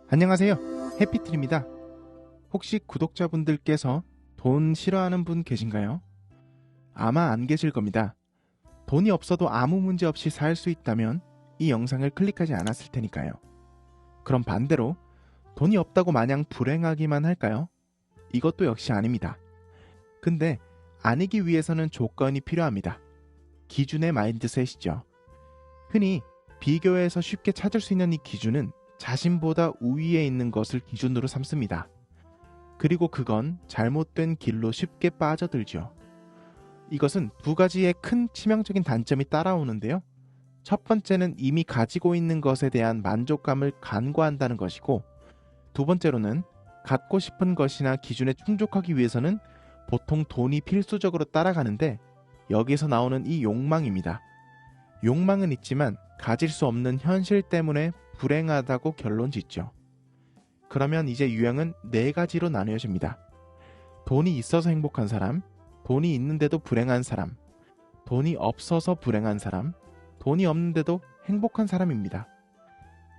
안녕하세요. 해피트리입니다. 혹시 구독자분들께서 돈 싫어하는 분 계신가요? 아마 안 계실 겁니다. 돈이 없어도 아무 문제 없이 살 수 있다면 이 영상을 클릭하지 않았을 테니까요. 그럼 반대로 돈이 없다고 마냥 불행하기만 할까요? 이것도 역시 아닙니다. 근데 아니기 위해서는 조건이 필요합니다. 기준의 마인드셋이죠. 흔히 비교해서 쉽게 찾을 수 있는 이 기준은 자신보다 우위에 있는 것을 기준으로 삼습니다. 그리고 그건 잘못된 길로 쉽게 빠져들죠. 이것은 두 가지의 큰 치명적인 단점이 따라오는데요. 첫 번째는 이미 가지고 있는 것에 대한 만족감을 간과한다는 것이고, 두 번째로는 갖고 싶은 것이나 기준에 충족하기 위해서는 보통 돈이 필수적으로 따라가는데, 여기서 나오는 이 욕망입니다. 욕망은 있지만 가질 수 없는 현실 때문에 불행하다고 결론 짓죠. 그러면 이제 유형은 네 가지로 나뉘어집니다. 돈이 있어서 행복한 사람, 돈이 있는데도 불행한 사람, 돈이 없어서 불행한 사람, 돈이 없는데도 행복한 사람입니다.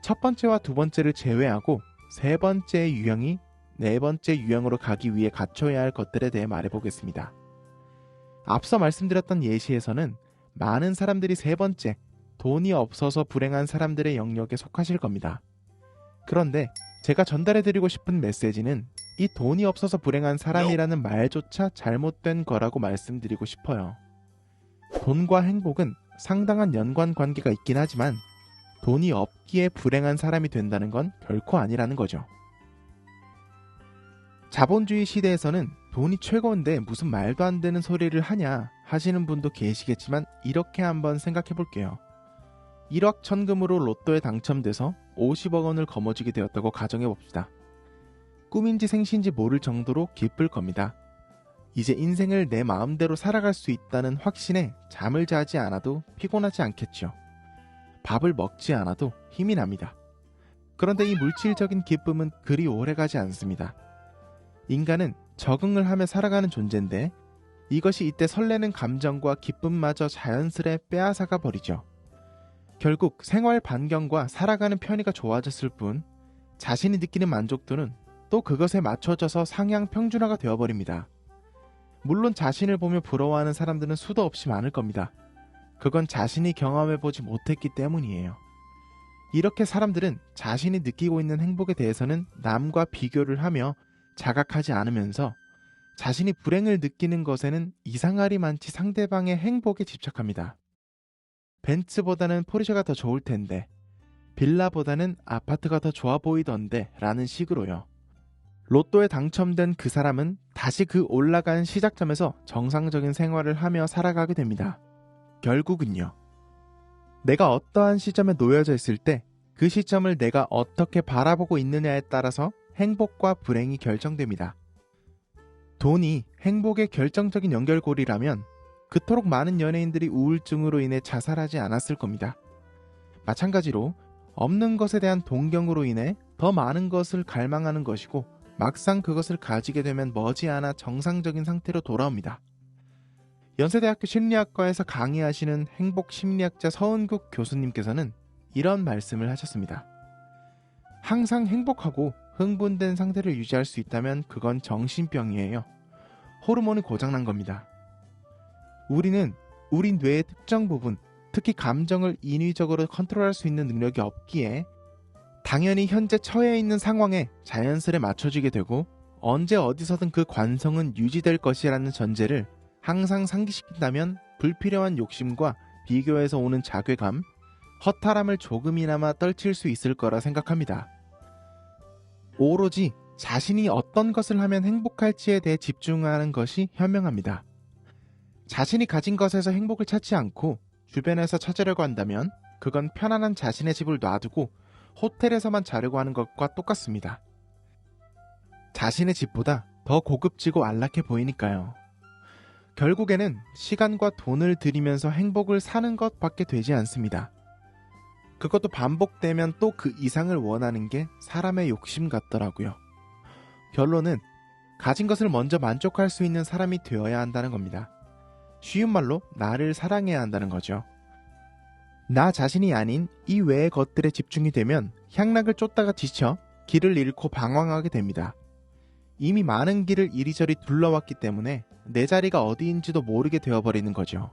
첫 번째와 두 번째를 제외하고 세 번째 유형이 네 번째 유형으로 가기 위해 갖춰야 할 것들에 대해 말해보겠습니다. 앞서 말씀드렸던 예시에서는 많은 사람들이 세 번째, 돈이 없어서 불행한 사람들의 영역에 속하실 겁니다. 그런데 제가 전달해드리고 싶은 메시지는 이 돈이 없어서 불행한 사람이라는 말조차 잘못된 거라고 말씀드리고 싶어요. 돈과 행복은 상당한 연관관계가 있긴 하지만 돈이 없기에 불행한 사람이 된다는 건 결코 아니라는 거죠. 자본주의 시대에서는 돈이 최고인데 무슨 말도 안 되는 소리를 하냐 하시는 분도 계시겠지만 이렇게 한번 생각해 볼게요. 1억 천금으로 로또에 당첨돼서 50억 원을 거머쥐게 되었다고 가정해 봅시다. 꿈인지 생시인지 모를 정도로 기쁠 겁니다. 이제 인생을 내 마음대로 살아갈 수 있다는 확신에 잠을 자지 않아도 피곤하지 않겠죠. 밥을 먹지 않아도 힘이 납니다. 그런데 이 물질적인 기쁨은 그리 오래가지 않습니다. 인간은 적응을 하며 살아가는 존재인데 이것이 이때 설레는 감정과 기쁨마저 자연스레 빼앗아가 버리죠. 결국 생활 반경과 살아가는 편의가 좋아졌을 뿐 자신이 느끼는 만족도는 또 그것에 맞춰져서 상향 평준화가 되어버립니다. 물론 자신을 보며 부러워하는 사람들은 수도 없이 많을 겁니다. 그건 자신이 경험해보지 못했기 때문이에요. 이렇게 사람들은 자신이 느끼고 있는 행복에 대해서는 남과 비교를 하며 자각하지 않으면서 자신이 불행을 느끼는 것에는 이상하리 많지 상대방의 행복에 집착합니다. 벤츠보다는 포르쉐가 더 좋을 텐데, 빌라보다는 아파트가 더 좋아 보이던데 라는 식으로요. 로또에 당첨된 그 사람은 다시 그 올라간 시작점에서 정상적인 생활을 하며 살아가게 됩니다. 결국은요. 내가 어떠한 시점에 놓여져 있을 때 그 시점을 내가 어떻게 바라보고 있느냐에 따라서 행복과 불행이 결정됩니다. 돈이 행복의 결정적인 연결고리라면 그토록 많은 연예인들이 우울증으로 인해 자살하지 않았을 겁니다. 마찬가지로 없는 것에 대한 동경으로 인해 더 많은 것을 갈망하는 것이고 막상 그것을 가지게 되면 머지않아 정상적인 상태로 돌아옵니다. 연세대학교 심리학과에서 강의하시는 행복심리학자 서은국 교수님께서는 이런 말씀을 하셨습니다. 항상 행복하고 흥분된 상태를 유지할 수 있다면 그건 정신병이에요. 호르몬이 고장난 겁니다. 우리는 우리 뇌의 특정 부분, 특히 감정을 인위적으로 컨트롤할 수 있는 능력이 없기에 당연히 현재 처해 있는 상황에 자연스레 맞춰지게 되고 언제 어디서든 그 관성은 유지될 것이라는 전제를 항상 상기시킨다면 불필요한 욕심과 비교에서 오는 자괴감, 허탈함을 조금이나마 떨칠 수 있을 거라 생각합니다. 오로지 자신이 어떤 것을 하면 행복할지에 대해 집중하는 것이 현명합니다. 자신이 가진 것에서 행복을 찾지 않고 주변에서 찾으려고 한다면 그건 편안한 자신의 집을 놔두고 호텔에서만 자려고 하는 것과 똑같습니다. 자신의 집보다 더 고급지고 안락해 보이니까요. 결국에는 시간과 돈을 들이면서 행복을 사는 것밖에 되지 않습니다. 그것도 반복되면 또 그 이상을 원하는 게 사람의 욕심 같더라고요. 결론은 가진 것을 먼저 만족할 수 있는 사람이 되어야 한다는 겁니다. 쉬운 말로 나를 사랑해야 한다는 거죠. 나 자신이 아닌 이 외의 것들에 집중이 되면 향락을 쫓다가 지쳐 길을 잃고 방황하게 됩니다. 이미 많은 길을 이리저리 둘러왔기 때문에 내 자리가 어디인지도 모르게 되어버리는 거죠.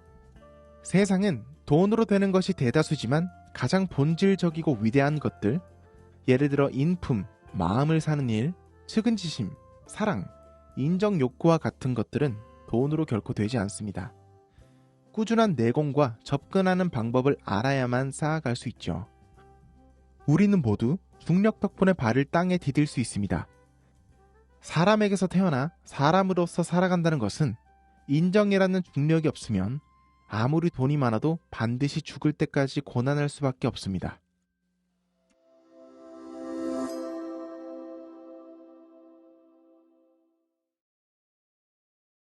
세상은 돈으로 되는 것이 대다수지만 가장 본질적이고 위대한 것들, 예를 들어 인품, 마음을 사는 일, 측은지심, 사랑, 인정 욕구와 같은 것들은 돈으로 결코 되지 않습니다. 꾸준한 내공과 접근하는 방법을 알아야만 쌓아갈 수 있죠. 우리는 모두 중력 덕분에 발을 땅에 디딜 수 있습니다. 사람에게서 태어나 사람으로서 살아간다는 것은 인정이라는 중력이 없으면 아무리 돈이 많아도 반드시 죽을 때까지 고난할 수밖에 없습니다.